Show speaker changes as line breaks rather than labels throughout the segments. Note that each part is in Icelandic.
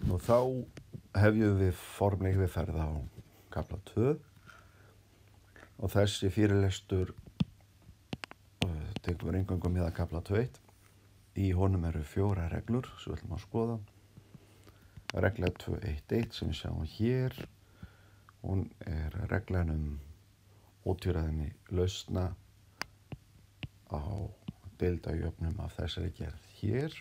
Nú þá hefjum við formleg yfirferð á kafla 2 og þessi fyrirlestur tekur eingöngu með að kafla 2. Í honum eru 4 reglur sem við ætlum að skoða. Regla 2.1.1 sem við sjáum hér, hún er reglan ótvíræðni lausna á deildajöfnum af þessari gerð hér.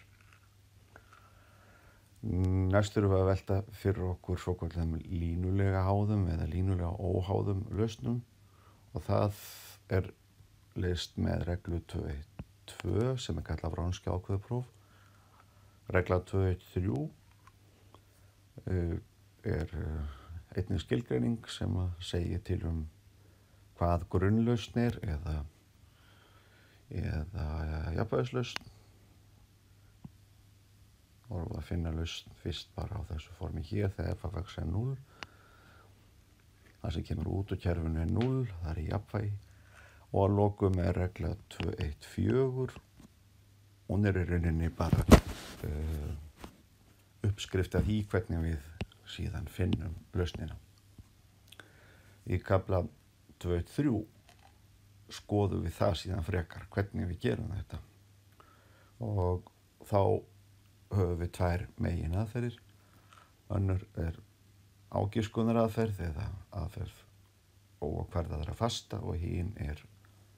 Næst erum við að velta fyrir okkur svokölluðum línulega háðum eða línulega óháðum lausnum og það er leyst með reglu 2.1.2 sem er kallað Wronski ákveðupróf. Regla 2.1.3 er einnig skilgreining sem segir til hvað grunnlausn er eða jafnvægislausn. Og við að finna lausn fyrst bara á þessu formi hér þegar f af x er 0. Það sem kemur út úr kerfinu er 0, það er í jafnvægi. Og að lokum er regla 2.1.4. Hún er í rauninni bara uppskrift af því hvernig við síðan finnum lausnina. Í kafla 2.1.3 skoðum við það síðan frekar, hvernig við gerum þetta. Og þá höfum við 2 meginaðferðir. Önnur er ágiskunaraðferð eða aðferð óákvarðaðra fasta og hin er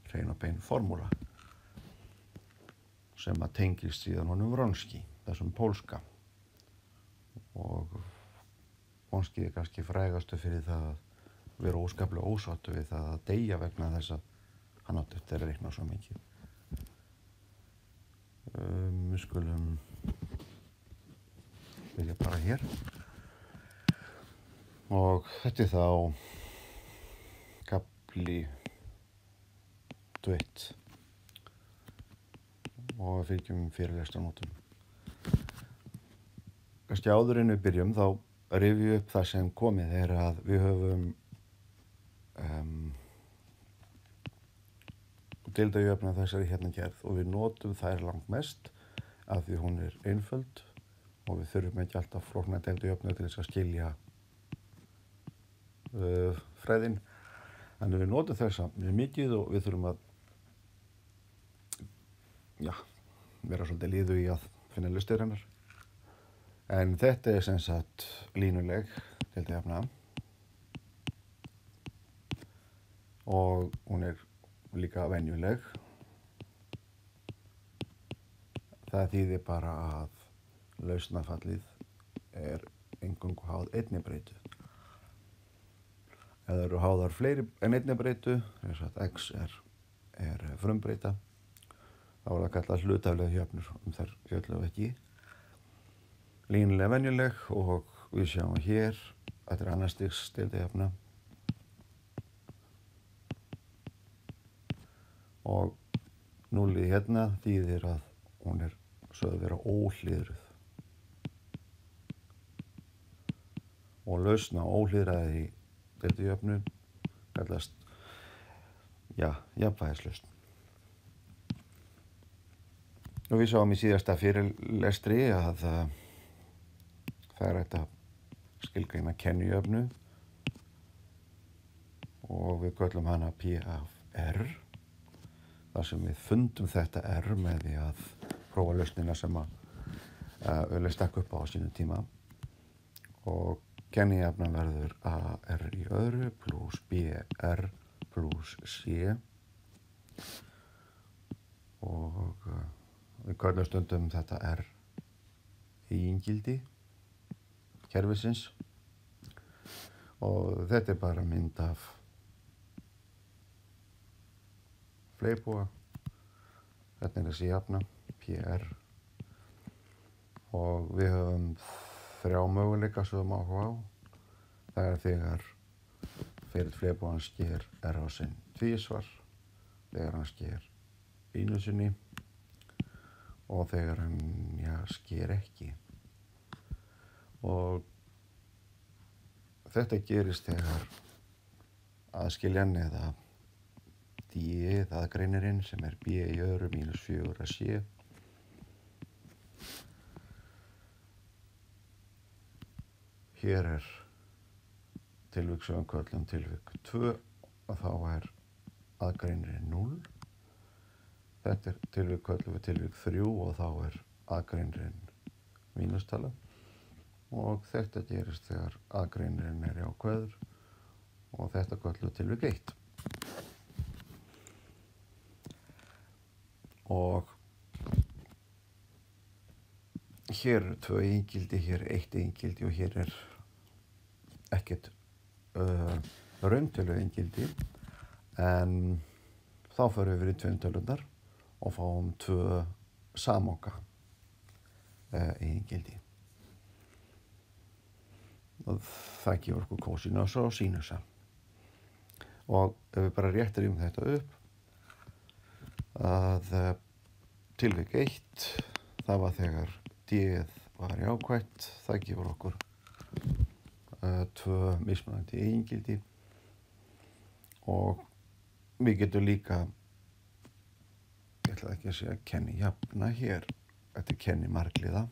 hrein og bein formúla sem að tengist síðan honum Wronski, þessum pólska. Og Wronski er kannski frægastu fyrir það að vera óskaplega ósáttur við það að deyja vegna þess að hann átti eftir að reikna svo mikið. Við skulum byrja bara hér. Og þetta er þá kafli 2.1 og við fylgjum fyrirlestarnótum. Kannski áður en við byrjum þá rifjum upp það sem komið er að við höfum deildajöfnu af þessari hérna gerð og við notum þær langmest af því hún er einföld og við þurfum ekki alltaf flókna deildajöfnu til þess að skilja fræðin. Þannig við notum þessa mjög mikið og við þurfum að vera svolítið liðu í að finna lausnir hennar. En þetta er sem sagt línuleg deildajöfna og hún er líka venjuleg. Það þýðir bara að lausnafallið er eingöngu háð einni breytu. Ef það eru háðar fleiri en einni breytu, þess að x er frumbreyta, þá er það kallað hlutaflegar jöfnur, þær fjöllum við ekki. Línulega venjuleg og við sjáum hér, þetta er annars stigs deildajöfna. Og núllið hérna þýðir að hún er sögð vera óhliðruð. Og lausn á óhliðraði deildajöfnu kallast jafnvægislausn. Og við sáum í síðasta fyrirlestri að það er hægt að skilgreina kennijöfnu og við köllum hana P af R. Þar sem við fundum þetta R með því að prófa lausnina sem við stakk upp á sínum tíma. Og kennijafnan verður AR í öðru pluss BR pluss C. Og við köllum stundum þetta R eigingildi kerfisins. Og þetta er bara mynd af fleirbúa. Þetta er þessi jafna, PR. Og við höfum 3 möguleika sem við má áhuga á. Það er þegar fyrir fleirbúan sker R á sinn tvísvar, þegar hann sker einu sinni og þegar hann sker ekki. Og þetta gerist þegar aðskiljan eða D aðgreinirinn sem er B í öðru mínus 4C hér tilvik sem við köllum tilvik 2 og þá aðgreinirinn 0. Þetta tilvik köllum við tilvik 3 og þá aðgreinirinn mínustala. Og þetta gerist þegar aðgreinirinn jákvæður og þetta köllum við tilvik 1. Og hér 2 eigingildi, hér 1 eigingildi og hér ekkert rauntölu eigingildi, en þá förum við yfir í tveimtölunar og fáum 2 samóka eigingildi. Og það gefur okkur kósinusa og sínusa. Og ef við bara rétt rýmum þetta upp, að tilvik 1, það var þegar d-ið var jákvætt, það gefur okkur 2 mismunandi eigingildi og við getum líka, ég ætla ekki að segja kenni jafna hér, þetta kenni margliða,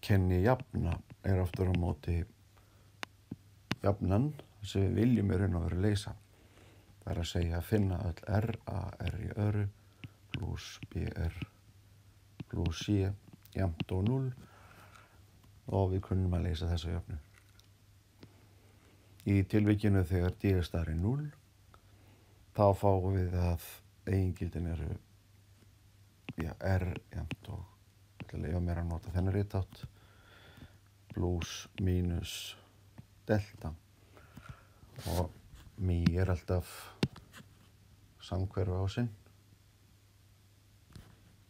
kenni jafna aftur á móti jafnan sem við viljum í raun og veru leysa. Það að segja að finna öll r, a, r í öðru, pluss b, r, pluss c, jafnt og 0 og við kunnum að leysa þessa jöfnu. Í tilvikinu þegar d er stærri en 0, þá fáum við að eigingildin r jafnt og, ég ætla að leyfa mér að nota þennan rithátt, pluss mínus delta. Og mý alltaf samhverfa á sinn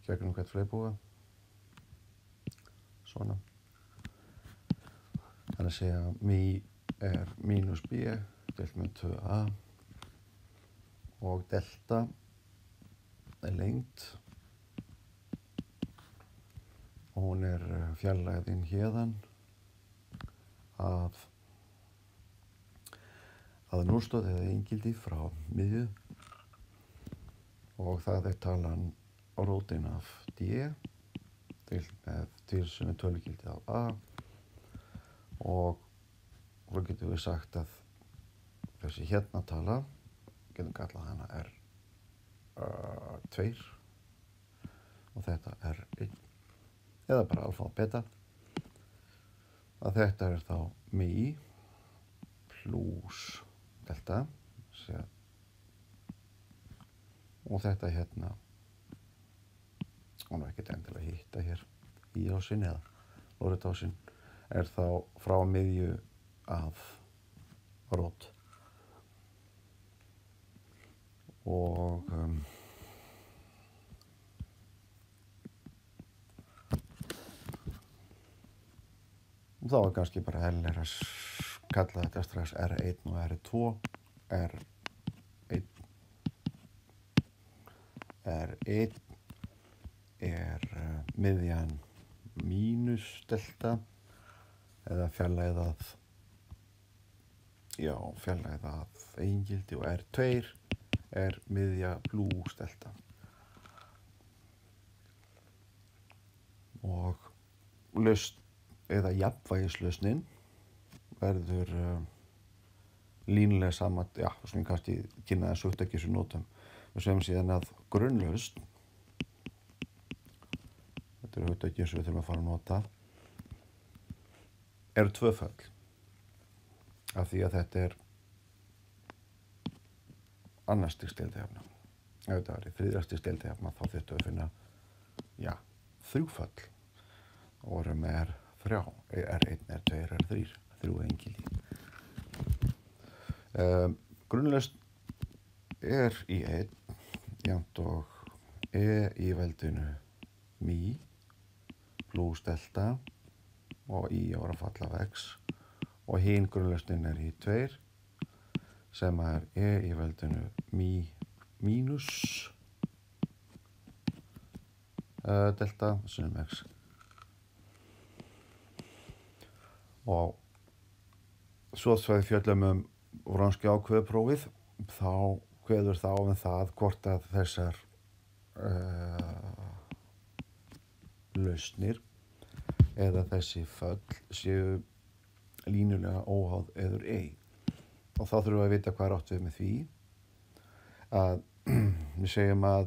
gegnum hvert fleibúa, svona. Þannig að segja mý mínus b deilt með 2a og delta lengd og hún fjarlægðin héðan að núllstöð eða eigingildi frá miðju og það talan rótin af d deilt með sem tölugildi af a og þá getum við sagt að þessi hérna tala, getum kallað hana R2 og þetta R1 eða bara alfa og beta, að þetta þá mý pluss delta og þetta hérna og nú ekkert endilega hitta hér í ásinn eða lóritásinn þá frá miðju af rót og þá kannski bara eðlilegra að kalla þetta strax R1 og R2. R1 miðjan mínus delta eða fjarlægð að eigingildi og R2 miðja pluss delta. Og lausn eða jafnvægislausnin verður línulega sama, svona kannski kynna þessu ekki þessu nótum. Við segjum síðan að grunnlausn, þetta hugtaki sem við þurfum að fara að nota, tvöföll. Af því að þetta annars stigs deildarjafna. Ef þetta væri þriðja stigs deildarjafna þá þyrftum við að finna, þrjúföll. Og erum með R3, R1, R2, R3, 3 eigingildi. Grunnlausn í 1 jafnt og í veldinu mý pluss delta og í að falla af x og hin grunnlausnin í 2 sem í veldinu mý mínus delta sem x. Og svo við fjöllum Wronski ákveðuprófið, þá kveður það hvort að þessar lausnir eða þessi föll séu línulega óháð eður ei. Og þá þurfum við að vita hvað er átt við með því að við segjum að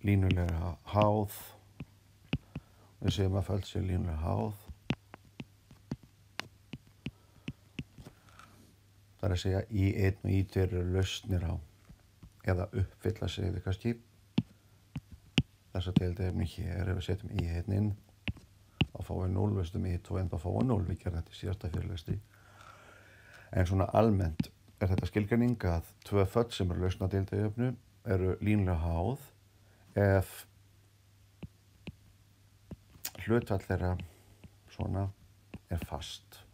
línulega háð, við segjum að föll séu línulega háð. Það er að segja I1 og I2 eru lausnir á eða uppfylla sig við kannski þessa deildarefni hér. Ef við setjum I1 inn þá fáum við 0, við setjum I2 inn þá fáum við 0. Við gerum þetta í síðasta fyrirlestri. En svona almennt er þetta skilgreining að tvö föll sem eru lausn á deildarefnu eru línulega háð ef hlutfall þeirra svona er fast.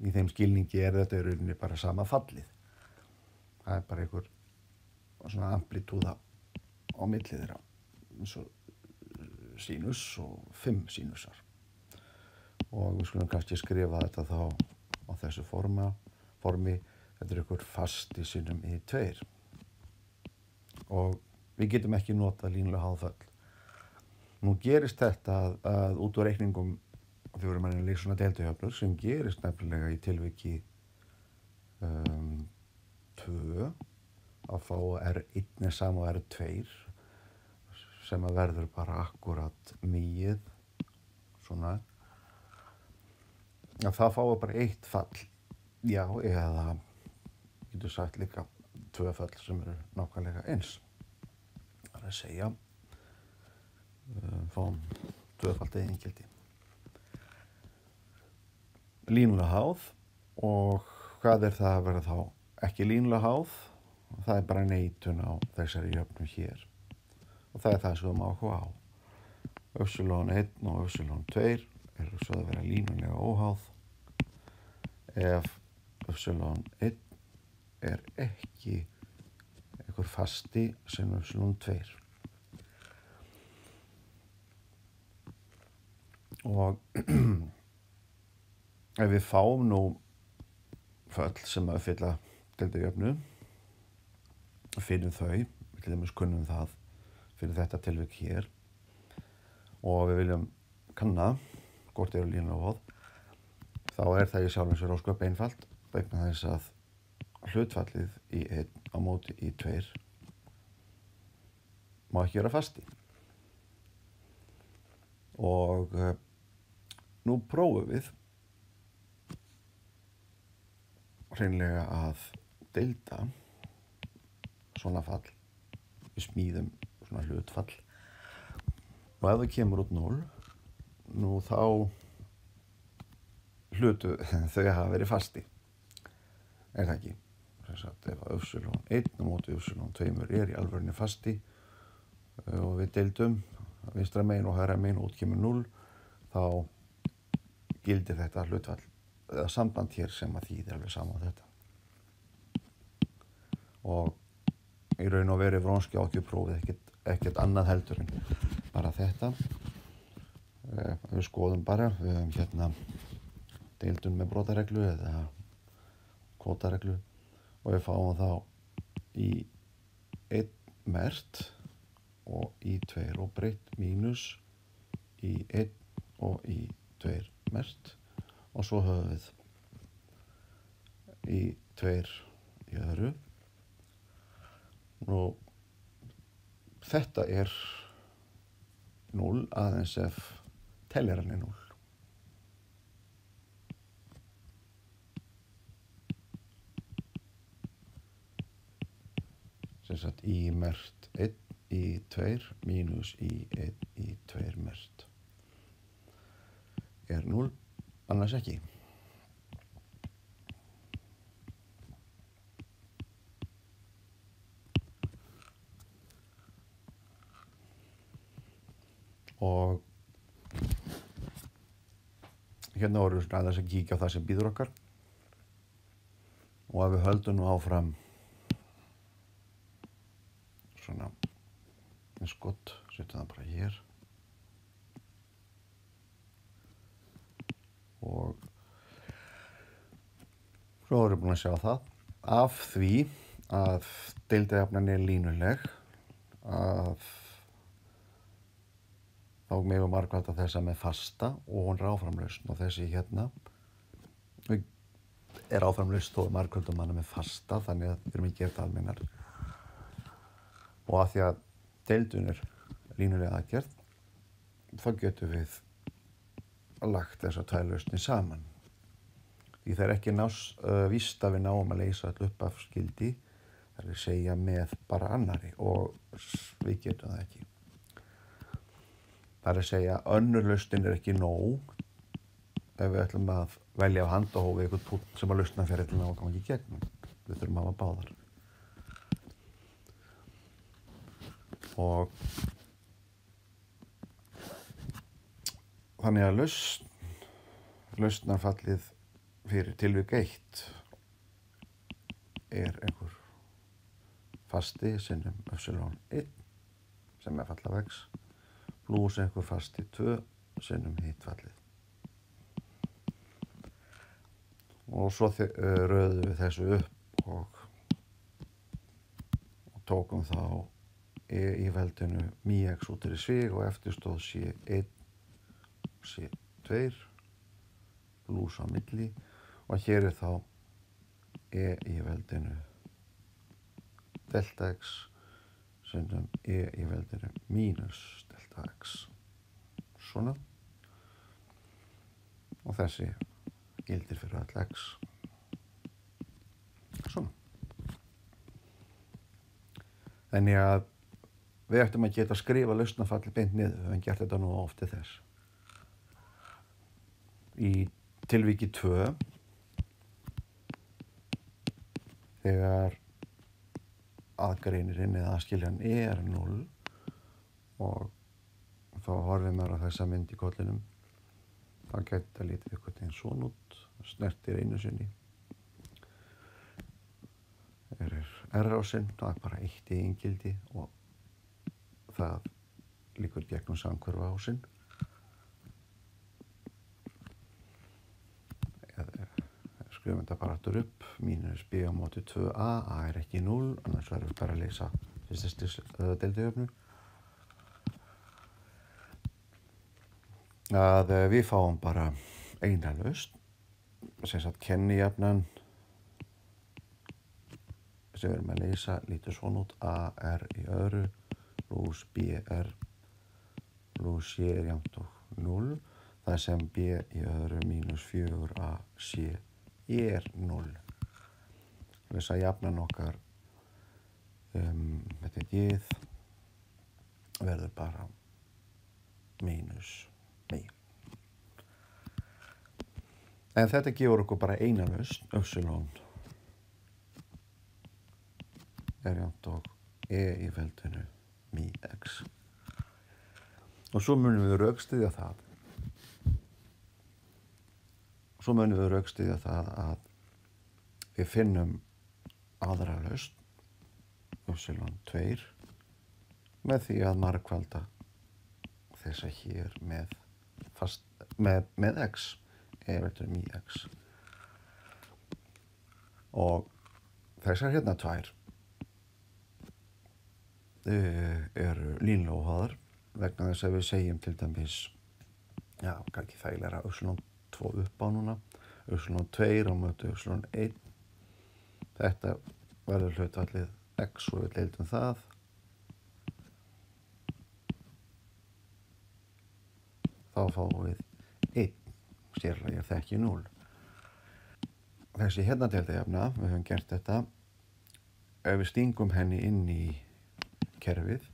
Í þeim skilningi er þetta í rauninni bara sama fallið. Það er bara einhver svona amplitúða á milli þeirra, eins og sínus og 5 sínusar. Og við skulum kannski skrifa þetta þá á þessu formi. Þetta er einhver fasti sinnum I2. Og við getum ekki notað línulega háð föll. Nú gerist þetta að út úr reikningum þegar við erum að lýsa svona deildarjöfnur sem gerist nefnilega í tilviki 2 að fá R1 er sama og R2 sem að verður bara akkurat mýið svona að það fái bara eitt fall, já, eða getur sagt líka 2 fall sem eru nákvæmlega eins. Það er að segja fáum 2-falt eigingildi. Línulega háð, og hvað er það að vera þá ekki línulega háð? Það er bara neitun á þessari jöfnu hér og það er það sem við áhuga á. Epsilon 1 og Epsilon 2 eru svo að vera línulega óháð ef Epsilon 1 er ekki einhver fasti sem Epsilon 2. Og ef við fáum nú föll sem að uppfylla deildarjöfnu, finnum þau, við til dæmis kunnum það fyrir þetta tilvik hér, og við viljum kanna hvort eru línulega óháð, þá er það í sjálfum sér ósköp einfalt vegna þess að hlutfallið í 1 á móti í 2 má ekki vera fasti. Og nú prófum við hreinlega að deilda svona fall, við smíðum svona hlutfall og ef það kemur út 0, nú þá hlutu þau hafa verið fasti, er það ekki? Þess að ef Epsilon 1 á móti Epsilon 2 er í alvörunni fasti og við deildum vinstra megin og hægra megin og út kemur 0, þá gildir þetta hlutfall eða samband hér sem að þýðir alveg saman þetta. Og í raun og veru Wronski ákjöprófið ekkert annað heldur en bara þetta. Við skoðum bara, við höfum hérna deildun með brotareglu eða kvótareglu og við fáum þá í 1 mert og í 2 og breytt mínus í 1 og í 2 mert. Og svo höfum við í 2 í öðru. Nú, þetta er 0 aðeins ef teljaran er 0. Sem sagt í mert 1 í 2 mínus í 1 í 2 mert er 0. Annars ekki. Og hérna vorum við aðeins að kíkja á það sem býður okkar. Og ef við höldum nú áfram svona eins gott, setjum það bara hér. Og svo erum við búin að sjá það af því að deildarjafnan er línuleg að þá megum margfalda þessa með fasta og hún er áframlausn og þessi hérna er áframlausn þó margfaldum hana með fasta þannig að við erum ekki eftir almennar og að því að deildun er línulega aðgerð þá getum við lagt þessar tvær lausnir saman því það er ekki víst að við náum að leysa öll upp af skildi það er að segja með bara annari og við getum það ekki það er að segja önnur lausnin er ekki nóg ef við ætlum að velja á handahófi eitthvað punkt sem að lausnarferillinn á að koma ekki í gegnum við þurfum að hafa báðar og þannig að lausnarfallið fyrir tilvik 1 er einhver fasti sinnum y1 sem er fall af x pluss einhver fasti 2 sinnum hitt fallið og svo röðum við þessu upp og tókum þá í veldinu μx út í svig og eftir stóð c1 c2 pluss á milli og hér er þá í veldinu delta x sinnum í veldinu mínus delta x svona og þessi gildir fyrir all x svona þannig að við ættum að geta að skrifa lausnarfalli beint niður við höfum gert þetta nú oft til þess í tilviki 2 þegar aðgreinirinn eða aðskiljan er 0 og þá horfum maður á þessa mynd í kollinum þá geta lítið eitthvað eins svona út snertir einu sinni er R-ásinn það er bara 1 eigingildi og það liggur gegnum samhverfa ásinn skrifum þetta bara aftur upp mínus b á móti 2a a er ekki 0 annars verður við bara að leysa fyrsta stigs deildajöfnu að við fáum bara eina lausn sem sagt kennijafnan sem við erum að leysa lítur svona út a er í öðru pluss b er pluss c er jafnt og 0 það sem b í öðru mínus 4a c er 0 þess að jafnan okkar þetta gið verður bara mínus 9 en þetta gefur okkur bara eina lausn epsilon er jafnt og í veldinu mi x og svo munum við rökstyðja það að við finnum aðra lausn epsilon 2 með því að margfalda þessa hér með x veldinu mi x og þessar hérna 2 eru línlega óháðar vegna þess að við segjum til dæmis kannski þægilega epsilon 2 upp á núna epsilon 2 á móti epsilon 1 þetta verður hlutfallið x og við deildum það þá fáum við 1 sérlega er það ekki 0 þessi hérna deildajafna við höfum gert þetta ef við stingum henni inn í kerfið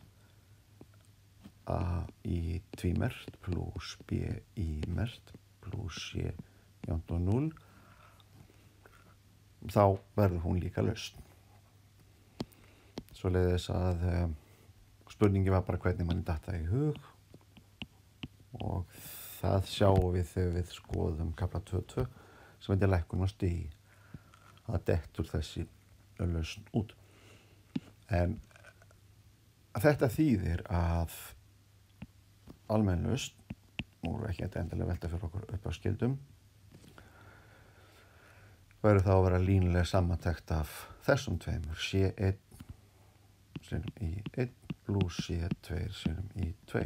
a í tvímert pluss b í mert pluss c jafnt og 0 þá verður hún líka lausn svoleiðis að spurningi var bara hvernig manni datt það í hug og það sjáum við þegar við skoðum kafla 2.2 sem heitir lækkun á stigi það dettur þessi lausn út en þetta þýðir að almenn lausn og ekki þetta endilega velta fyrir okkur upp á skildum verður þá að vera línulega samantekt af þessum tveimur C1 sinnum í 1 plus C2 sinum I2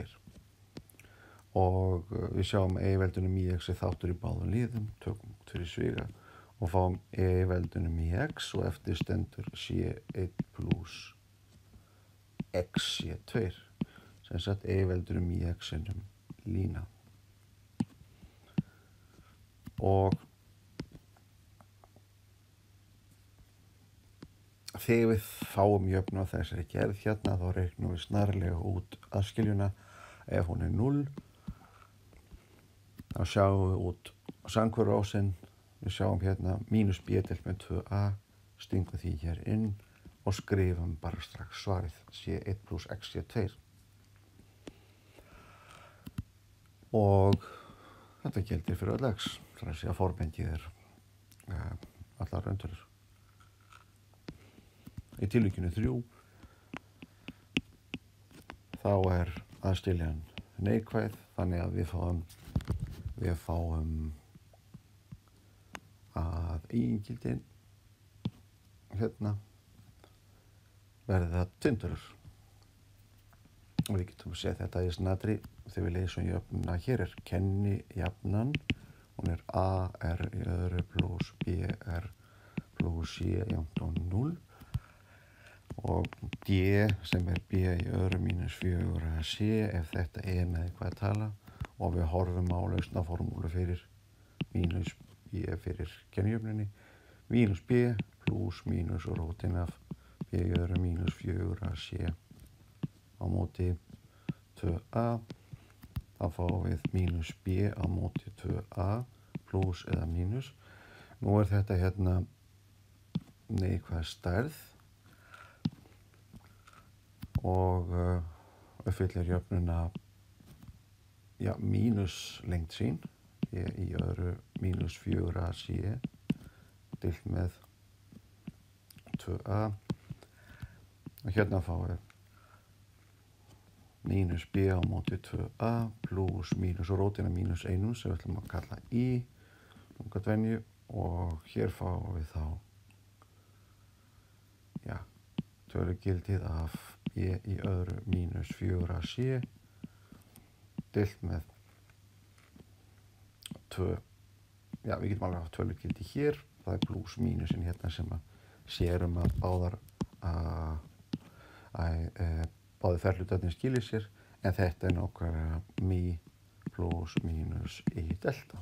og við sjáum E-veldunum í X þáttur í báðum liðum, tökum út fyrir sviga og fáum E-veldunum í X og eftir stendur C1 plus X C2 sem sagt E-veldunum í X-inum lína og þegar við fáum jöfnu á þessari gerð hérna þá reiknum við snarlega út aðskiljuna ef hún er 0 þá sjáum við út samhverfuásinn við sjáum hérna mínus b deilt með 2a stingum því hér inn og skrifum bara strax svarið C1 plus X C2 og þetta gildir fyrir öll X þar að segja formengið allar rauntölur. Í tilvikinu 3 þá er aðskiljan neikvæð þannig að við fáum að eigingildin hérna verði það tindurur og við getum að segja þetta í snatri þegar við leysum jöfnuna hér er kennijafnan hún er a r í öðru plus b r plus c jafnt og 0 og d sem er b í öðru mínus 4c ef þetta með eitthvað að tala og við horfum á lausnaformúlu fyrir mínus b fyrir kennijöfnunni mínus b plus mínus rótin af b í öðru mínus 4c á móti 2a þá fáum við mínus b á móti 2a plus eða mínus nú er þetta hérna neikvæð stærð og uppfyllir jöfnuna mínus lengd sín í öðru mínus 4ac deilt með 2a og hérna fáum við mínus b á móti 2a plus mínus og rótina mínus 1 sem við ætlum að kalla í venju og hér fáum við þá tölugildið af b í öðru mínus 4ac deilt með 2 við getum alveg haft tölugildi hér það er plus mínusin hérna sem að sérum að báðir ferhlutarnir skilir sér en þetta er nákvæmlega mi plus mínus í delta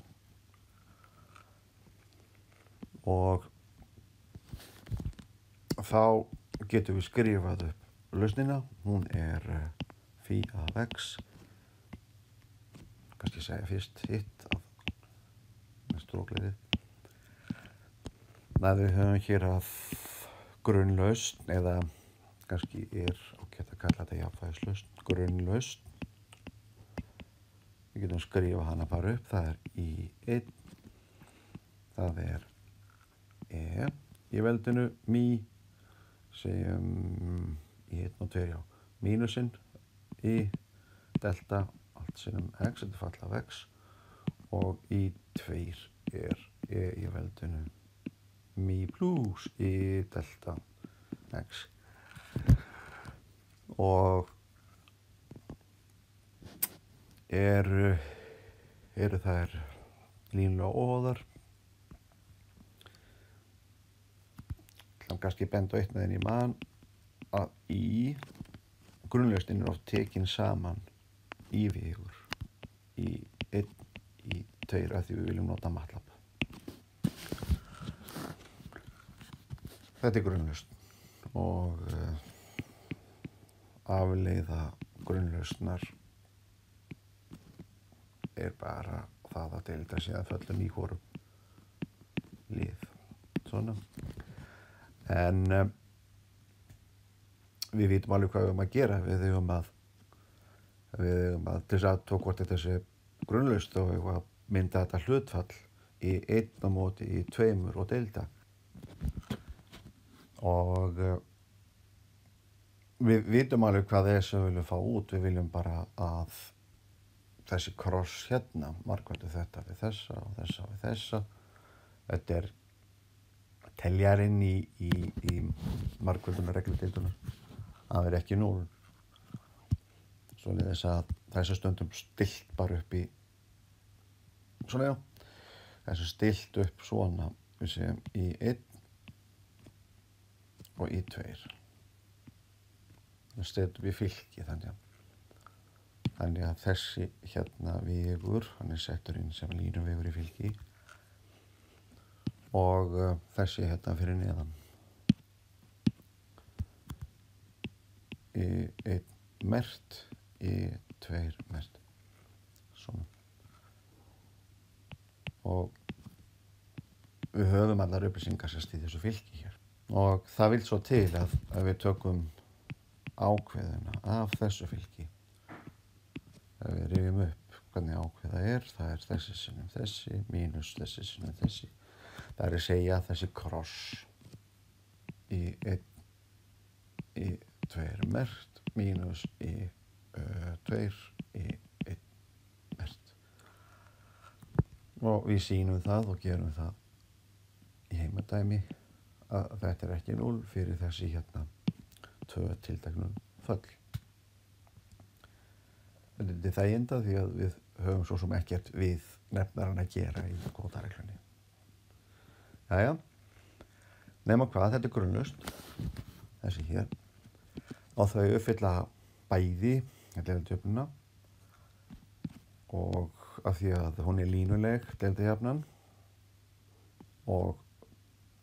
og þá getum við skrifað upp lausnina hún er phi af x kannski segja fyrst hitt af strókleirið við höfum hér að grunnlausn eða kannski ágætt að kalla þetta jafnvægislausn, grunnlausn. Við getum skrifa hana bara upp, það er I1, það er E í veldinu, mi, segjum I1 og 2, mínusinn, I, delta, allt sinnum x, þetta fall af x, og I2 er E í veldinu, mi plus I delta x. Og eru þær línulega óháðar. Kannski benda á eitt með henni í mann að grunnlausnin er oft tekin saman í vegur í 1, í 2 að því við viljum nota MATLAB. Þetta er grunnlausn og afleiða grunnlausnar er bara það að deilda síðan föllum í hvorum lið. Svona. En við vitum alveg hvað við höfum að gera. Við höfum að til þess að tók hvort þetta sé grunnlaust og við höfum að mynda þetta hlutfall í 1 á móti í 2 og deilda. Og við vitum alveg hvað það er sem við viljum fá út. Við viljum bara að þessi kross hérna markvættu þetta við þessa og þessa við þessa. Þetta er teljarinn í markvættunar regludeildunar. Það er ekki 0. Svoleiðis að þessi stundum stillt bara upp í svona, já, þessi stillt upp svona, við segjum í 1 og í 2. Það stillt upp í fylki þannig að þessi hérna vegur, hann settur inn sem línuvegur í fylki og þessi hérna fyrir neðan í 1 mert, í 2 mert, svona. Og við höfum allar upplýsingar sem styðja þessu fylki hér. Og það vil svo til að við tökum ákveðuna af þessu fylki. Ef við rifjum upp hvernig ákveða það er þessi sinnum þessi, mínus þessi sinnum þessi. Það er að segja þessi kross í 1, í 2 mert, mínus í 2, í 1 mert. Og við sýnum það og gerum það í heimadæmi að þetta er ekki 0 fyrir þessi hérna 2 tilteknum föll. Þetta er þæginda því að við höfum svo sem ekkert við nefnarann að gera í kvótareglunni. Jæja, nema hvað, þetta er grunnlaust, þessi hér, og þau uppfylla bæði deildajöfnuna og af því að hún er línuleg deildajafnan og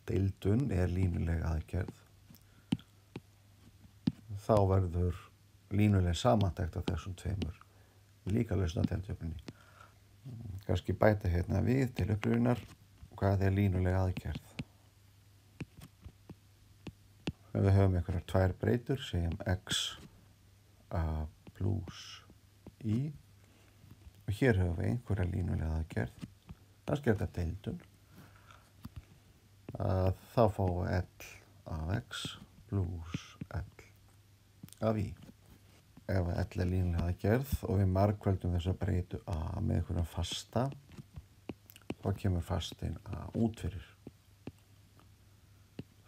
deildun er línuleg aðgerð, þá verður línuleg samantekt af þessum tveimur líka lausna deildjöfnunni. Kannski bæta hérna við til upprifjunar hvað er línuleg aðgerð. Ef við höfum einhverjar 2 breytur, segjum x plus y, og hér höfum við einhverja línulega aðgerð, kannski er þetta deildun, að þá fáum við l af x plus l af y. Ef l er línulega aðgerð og við margföldum þessa breytu a með einhverjum fasta, þá kemur fastinn a út fyrir.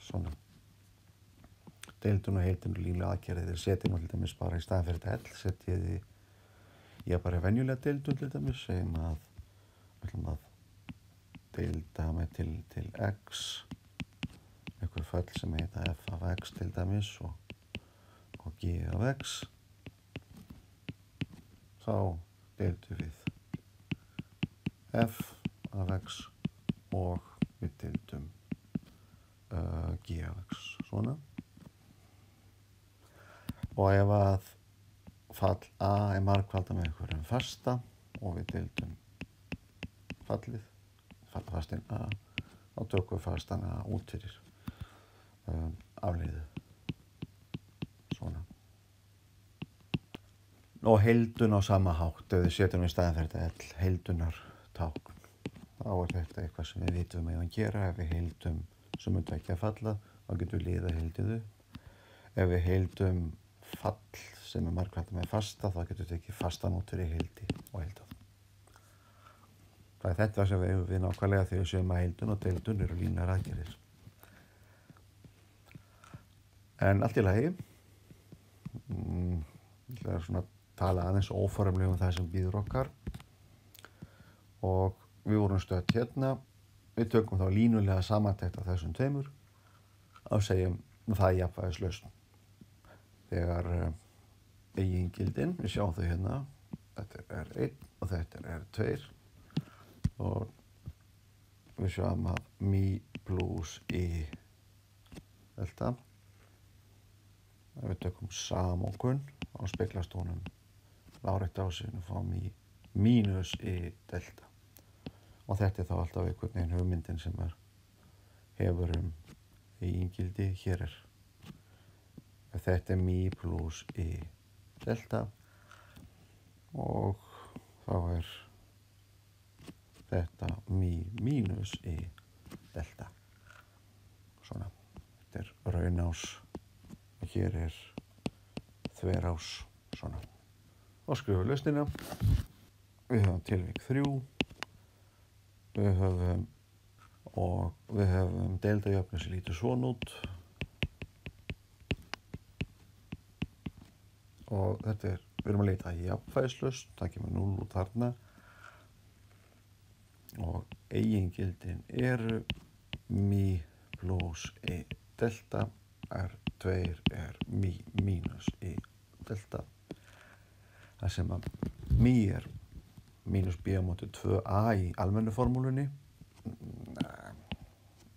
Svona. Deildun og heildun og línulega aðgerðið er setjum til dæmis bara í staðan fyrir þetta l, setjið ég bara venjulega deildun til dæmis, segjum að við ætlum að deilda með til x, einhver föll sem heita f af x til dæmis og g af x, þá deildum við f af x og við deildum g af x, svona. Og ef að fall a er margfalda með einhverjum fasta og við deildum fastinn a, þá tökum við fastan a út fyrir afleiðu, svona. Og heildun á sama hátt, ef við setjum í staðan fyrir þetta heildunar tákn, þá er þetta eitthvað sem við vitum að gera. Ef við heildum sem myndi ekki að falla, þá getum við liðað heildiðu. Ef við heildum fall sem er margfalda með fasta, þá getum við tekið fastan út fyrir heildi og heildað. Það er þetta sem við nákvæmlega þegar við séum að heildun og deildun eru línulegar aðgerðir. En allt í lagi, ég ætla svona að tala aðeins óformlega um það sem býður okkar og við vorum stödd hérna, við tökum þá línulega samantekt af þessum tveimur og segjum það er jafnvægislausn. Þegar eigingildin, við sjáum þau hérna, þetta er 1 og þetta er 2 og við sjáum að mi plus i delta. Ef við tökum samokun og speglast honum lárétt á sig og fáum í mínus i delta. Og þetta er þá alltaf einhvern veginn hugmyndin sem hefur eigingildi. Hér þetta er mi plus i delta og þá er þetta mi mínus i delta. Svona, þetta er raunás og hér er þverás, svona. Og skrifum lausnina. Við höfum tilvik 3. Við höfum deildajöfnu sem lítur svona út. Og þetta er við erum að leita í jafnvægislausn, það kemur 0 út þarna og eigingildin eru mi plus i delta R2 er mi mínus i delta. Það sem að mi er mínus b á móti 2a í almennu formúlunni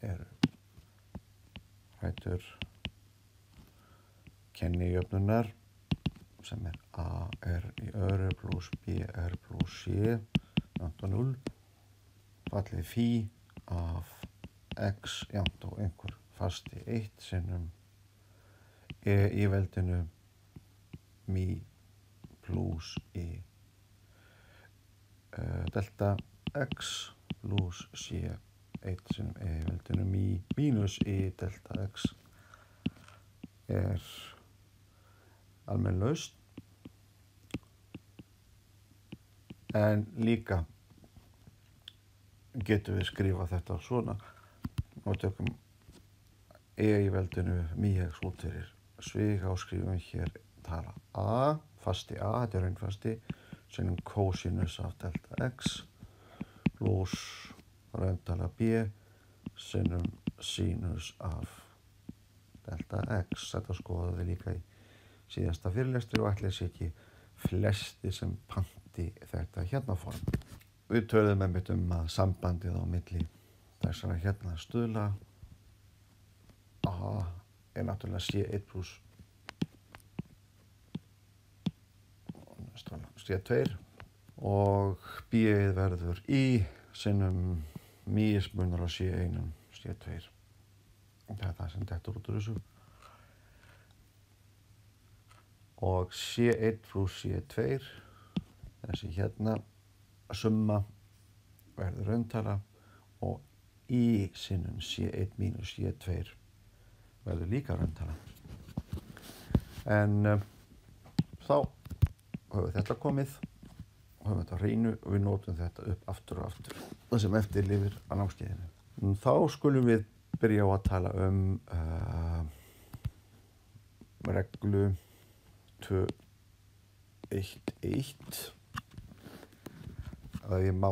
er hættur kennijöfnunar sem er a r í öðru plus b r plus c jafnt á 0 fallið phi af x jafnt á einhver fasti 1 sinnum e í veldinu mi plus i delta x plus c 1 sinnum e í veldinu mi mínus i delta x er almenn lausn. En líka getum við skrifað þetta svona og tökum e í veldinu mi x út fyrir svig og skrifum hér tala a, fasti a, þetta er raunfasti, sinnum cosinus af delta x plus rauntala b sinnum sinus af delta x. Þetta skoðum við líka í síðasta fyrirlestri og ætli sé ekki flesti sem panti þetta hérna form. Við töluðum einmitt að sambandið á milli þessara hérna stuðla a er náttúrulega C1 plus C2 og b-ið verður í sinnum mísmunur á C1 C2. Það er það sem dettur út úr þessu. Og C1 plus C2, þessi hérna summa verður rauntala og í sinnum C1 mínus C2 verður líka rauntala. En þá höfum þetta komið, höfum þetta á hreinu og við notum þetta upp aftur og aftur. Það sem eftir lifir á námskeiðinu. Þá skulum við byrja á að tala reglu 2.1.1 að ég má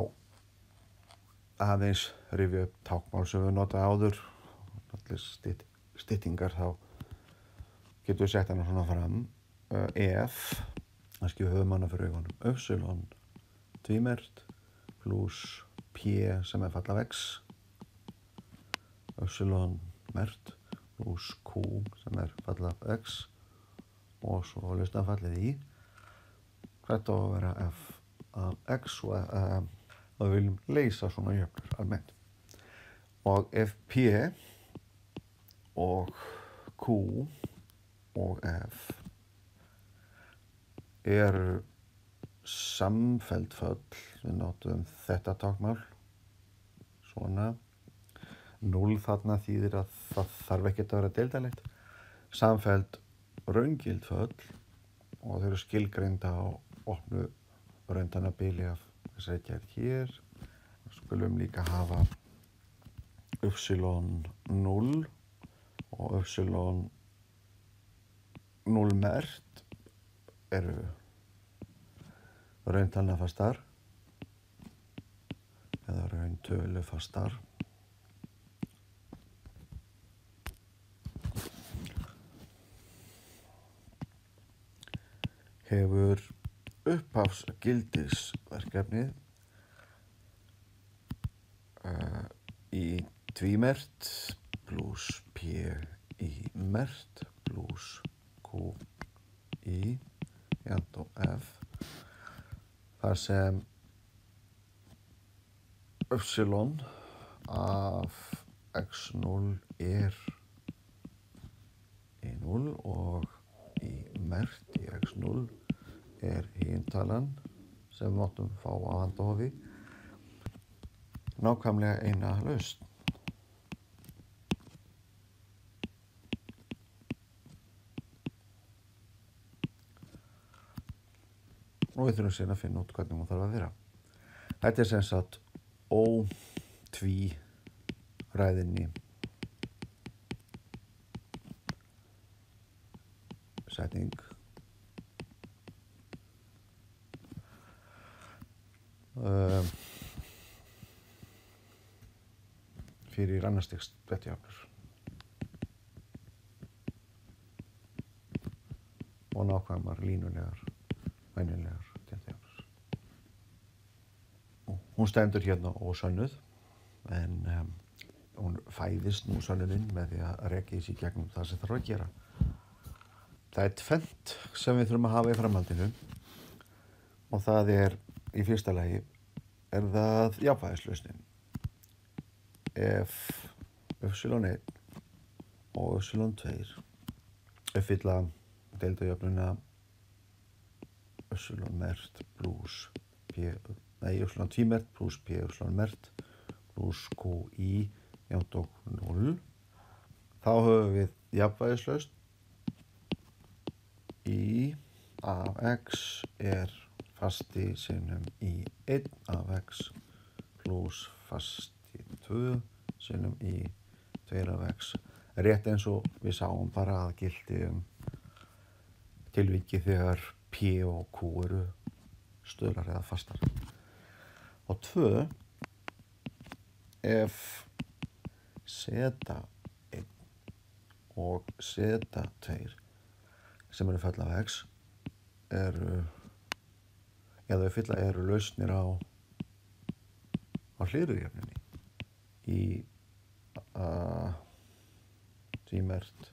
aðeins rifja upp tákmál sem við nota áður, allir styttingar, þá getum við sett hana svona fram. Ef, kannski við höfum hana fyrir augunum, epsilon tvímerkt plus p sem er fall af x, epsilon merkt plus q sem er fall af x og svo listanfallið í. Þetta á að vera f af x og að við viljum leysa svona jöfnur almennt. Og ef p og q og f eru samfelld föll, við notum þetta táknmál svona, 0 þarna þýðir að það þarf ekkert að vera deildarlegt, samfelld raungild föll og þau eru skilgreind á opnu rauntanabili af þessari gerð hér. Skulum líka hafa epsilon 0 og epsilon 0 merkt eru rauntalnafastar eða rauntölufastar. Hefur upphafsgildisverkefnið í tvímerkt plus p í merkt plus q í jafnt á f, þar sem epsilon af x0 er í 0 og í merkt í x0 er hintalan sem við máttum fá á handahofi, nákvæmlega eina lausn. Og við þurfum síðan að finna út hvernig hún þarf að vera. Þetta er sem sagt ótvíræðinni setning fyrir annarstigs dvettjafnur og nákvæmar línulegar, venjulegar dvettjafnur. Hún stendur hérna ósönnuð en hún fæðist nú sönnunin með því að rekja í sig gegnum það sem þarf að gera. Það er tvennt sem við þurfum að hafa í framhaldinu og það er í fyrsta lagi er það jafnvægislausnin. Ef y1 og y2 uppfylla deildarjöfnuna y mert plus y2 mert plus p y mert plus qi jafnt og 0, þá höfum við jafnvægislausn í af x er fasti sinnum í 1 af x plus fasti 2 sinnum í 2 af x. Rétt eins og við sáum bara að gildi tilviki þegar p og q eru stöðlar eða fastar. Og 2, ef z1 og z2 sem eru föll af x eru lausnir á hliðrujöfnunni í t mert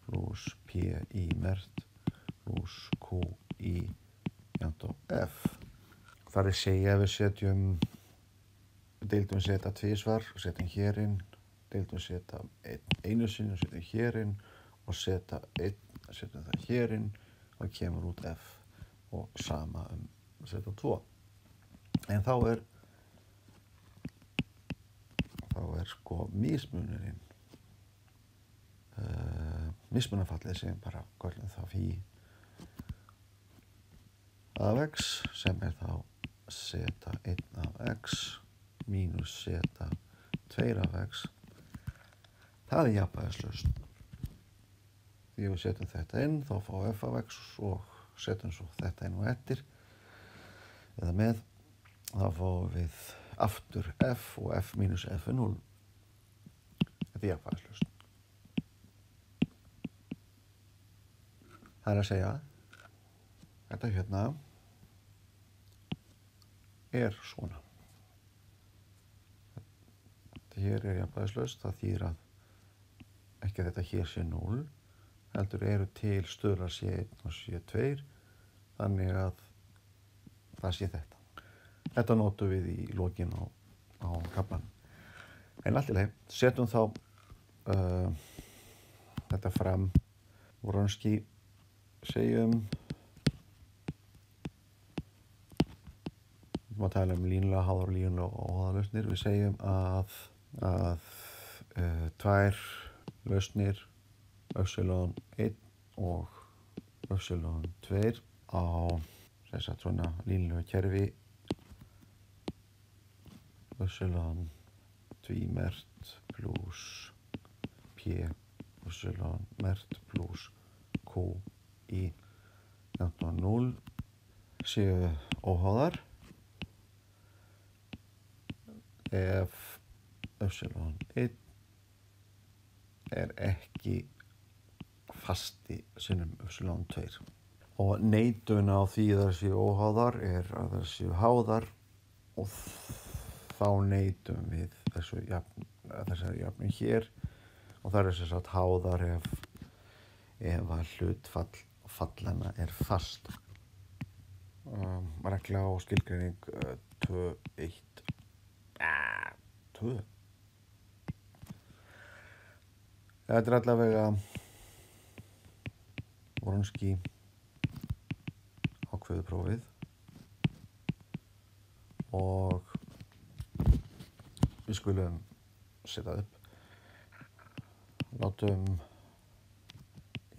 plus p í mert plus q í jafnt og f. Það er segja ef við deildum z tvisvar, setjum hér inn, deildum z einu sinni og setjum hér inn og z1 setjum það hér inn og kemur út f og sama z2. En þá er sko mismunurinn mismunarfallið sem bara köllum það phi af x sem er þá z1 af x mínus z2 af x. Það er jafnvægislausn. Því við setjum þetta inn þá fá f af x og setjum svo þetta inn og eftir eða með, þá fáum við aftur f og f mínus f er 0. Þetta er jafnvægislausn. Það er að segja þetta hérna er svona. Þetta hér er jafnvægislaust, það þýðir að ekki þetta hér sé 0, heldur eru til stöðlar C1 og C2, þannig að það sé þetta. Þetta notum við í lokin á kaflanum. En allt í lagi, setjum þá þetta fram. Wronski segjum við að tala línulega háðar og línulega óháðar lausnir. Við segjum að tvær lausnir y1 og y2 á svona línulegu kerfi y2 mert plus p y2 plus q í jafnt og 0 séu óháðar ef y1 er ekki fasti sinnum y2. Og neitun á því að það séu óháðar er að það séu háðar og þá neitum við þessari jöfnu hér og það er sem sagt háðar ef að hlutfall fallana er fast. Regla og skilgreining 2.1 2. Þetta er allavega Wronski ákveðuprófið og við skulum setja upp. Látum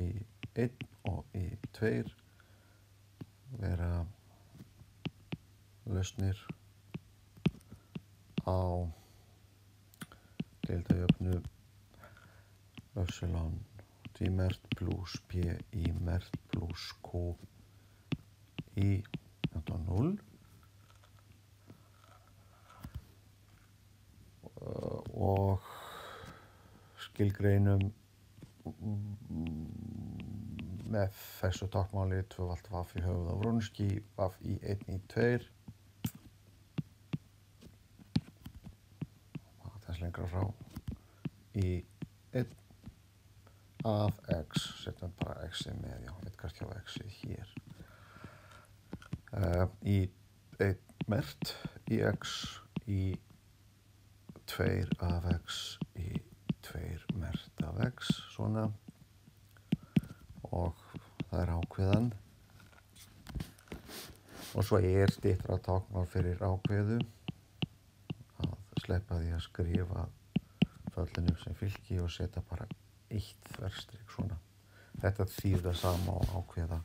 í 1 og í 2 vera lausnir á deildarjöfnu y2 mert plus p í mert plus q í 0. skilgreinum með þessu táknmáli 2 vaff í höfuð á Wronski, vaff í 1 í 2. Þess lengra frá í 1 af x, setjum bara x-ið með, já, ég veit kannski á x-ið hér. Í 1 mert í x, í 2 af x, í 2 mert af x, svona. Og það er ákveðan. Og svo er styttra táknmál fyrir ákveðu að sleppa því að skrifa föllin upp sem fylki og setja bara 1 þverstrik svona. Þetta þýðir það sama og ákveða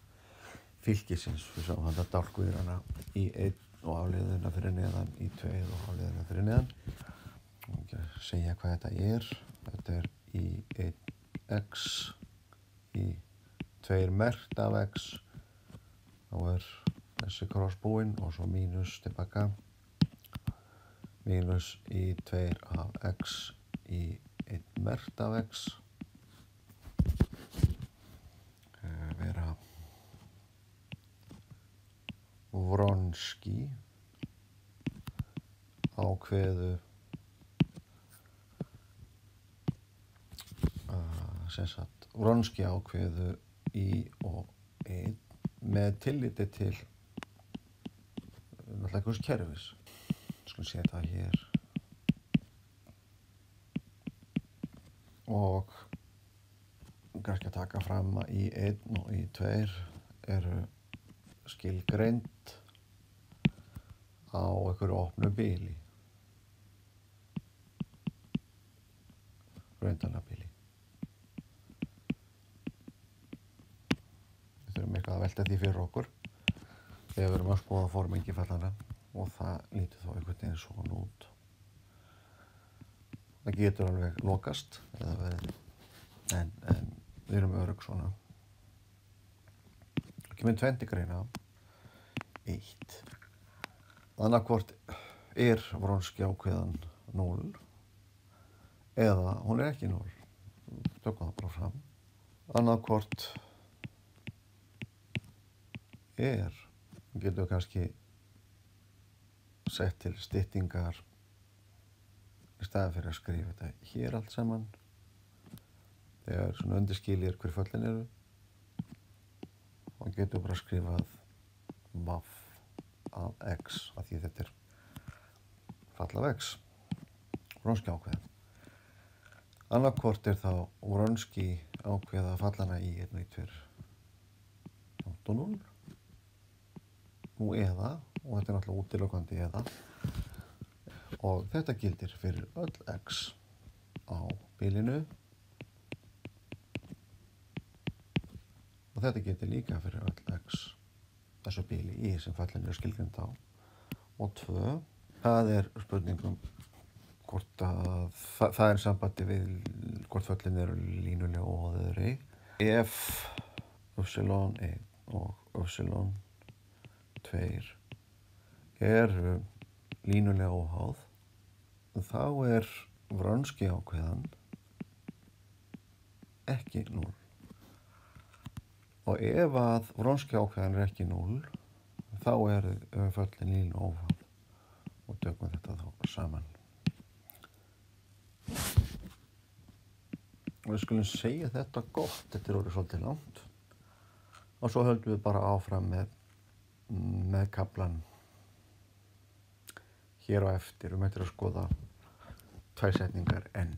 fylkisins. Við sáum þetta dálkviðrana í 1 og afleiðuna fyrir neðan, í 2 og afleiðuna fyrir neðan. Og ekki að segja hvað þetta er. Þetta er í 1x, í 2 mert af x, þá er þessi kross búinn og svo mínus tilbaka, mínus í 2 af x í 1 mert af x, vera Wronski ákveðu Wronski ákveðu í og 1 með tilliti til náttúrulega einhvers kerfis. Skulum sé það hér. Og kannski að taka fram að í 1 og í 2 eru skilgreind á einhverju opnu bili. Rauntalnabili. Við þurfum eitthvað að velta því fyrir okkur þegar við erum að skoða formengifallana og það lítur þá einhvern veginn svona út. Það getur alveg lokast eða verið, en við erum örugg svona. Það kemur 20 greina. 1. Annarkvort er Wronski ákveðan 0 eða hún er ekki 0. Tökum það bara fram. Annarkvort getur kannski sett til styttingar í staðinn fyrir að skrifa þetta hér allt saman. Þegar svona undirskilir hver föllin eru. Og getur bara skrifað vaff af x, af því þetta er fall af x. Wronski ákveðan. Annarkvort er þá Wronski ákveða fallana í 1 og 2. 0. Nú eða, og þetta er náttúrulega útilokandi eða, og þetta gildir fyrir öll x á bilinu og þetta gildir líka fyrir öll x þessu bili í sem fallin eru skilgreind á. Og 2, það er spurningum hvort að það er sambandi við hvort fallin eru línulega óháðari. Ef y1 og y2 eru línulega óháð, þá er Wronski ákveðan ekki 0. Og ef að Wronski ákveðan er ekki 0, þá er föllin línu óháð og tökum þetta þá saman. Og við skulum segja þetta gott, þetta er orðið svolítið langt. Og svo höldum við bara áfram með kaflan hér á eftir. Við möttum að skoða 2 setningar enn.